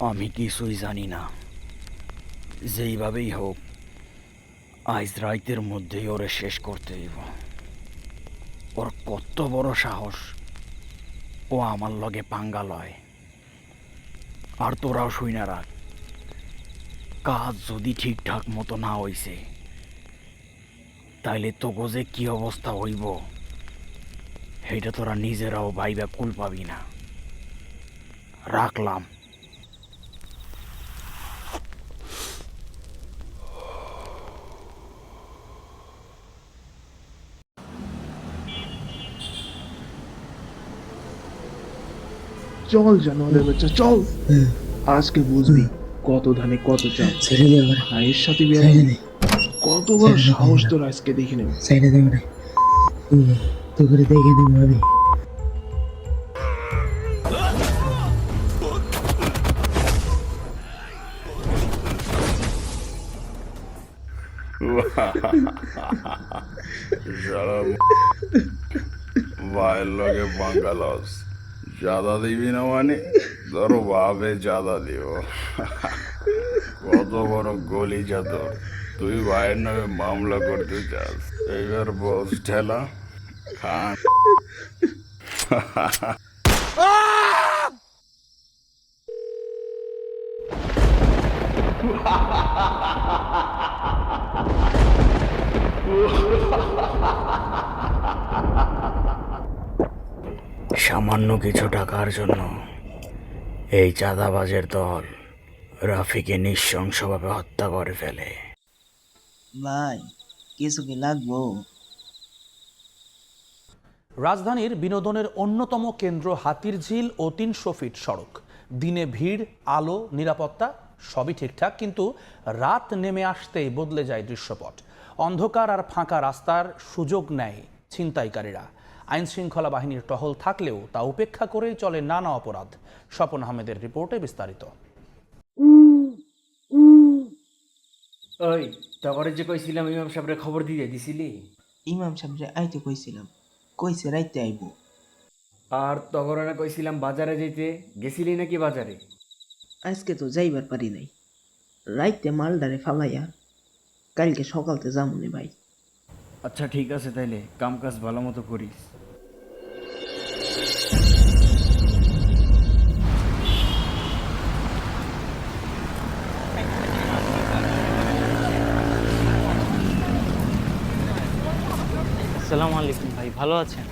আমি কিছুই জানি না। যেইভাবেই হোক আজ রাইতের মধ্যেই ওরে শেষ করতে হইব। ওর কত বড় সাহস, ও আমার লগে পাঙ্গা লয়। আর তোরাও শুই না রাখ, কাজ যদি ঠিকঠাক মতো না হইছে তাইলে তোগো যে কি অবস্থা হইব সেইটা তোরা নিজেরাও ভাইবা কুল পাবি না। রাখলাম। চল জানোয়ারের বাচ্চা চল, আজকে বুঝবি কত ধানে কত চাল। ছেড়ে দে আমার, ভাইয়ের সাথে বিয়ে ছেড়ে দিবি? দে, কত বড় ছেড়ে দে সাহস আমার। তোর, আজকে দেখে নেব। ছেড়ে দে আমার, তো করে দেখে নেবো আমি। শালা ভাইয়ের লগে বাঙ্গালস জাদা দিবি না মানে ধরো ভাবে জাদা দিব। কত বড় গলি তোর, তুই ভাইয়ের নামে মামলা করতে চাস? এইবার বস ঠেলা খান। সামান্য কিছু টাকার জন্য এই চাঁদাবাজের দল রাফিকে নৃশংসভাবে হত্যা করে ফেলে। ভাই কিছু কি লাগবো? রাজধানীর বিনোদনের অন্যতম কেন্দ্র হাতিরঝিল ও ৩০০ ফিট সড়ক। দিনে ভিড়, আলো, নিরাপত্তা সবই ঠিকঠাক, কিন্তু রাত নেমে আসতেই বদলে যায় দৃশ্যপট। অন্ধকার আর ফাঁকা রাস্তার সুযোগ নেয় ছিনতাইকারীরা। আইন শৃঙ্খলা বাহিনীর টহল থাকলেও তা উপেক্ষা করেই চলে নানা অপরাধ। স্বপন আহমেদের রিপোর্টে বিস্তারিত। ওই তগরে যে কইছিলাম ইমাম সাহেবের খবর দিয়ে দিছিলি? ইমাম সাহেবরে আইতে কইছিলাম, কইছে রাইতে আইবো। আর তগরে না কইছিলাম বাজারে যেতে, গেছিলি নাকি বাজারে? আজকে তো যাইবার পারি নাই, রাইতে মালডারে ফালাইয়া কালকে সকালতে যামুনে ভাই। আচ্ছা ঠিক আছে, তাইলে কাম কাজ ভালো মতো করিস। আসসালামু আলাইকুম ভাই, ভালো আছেন?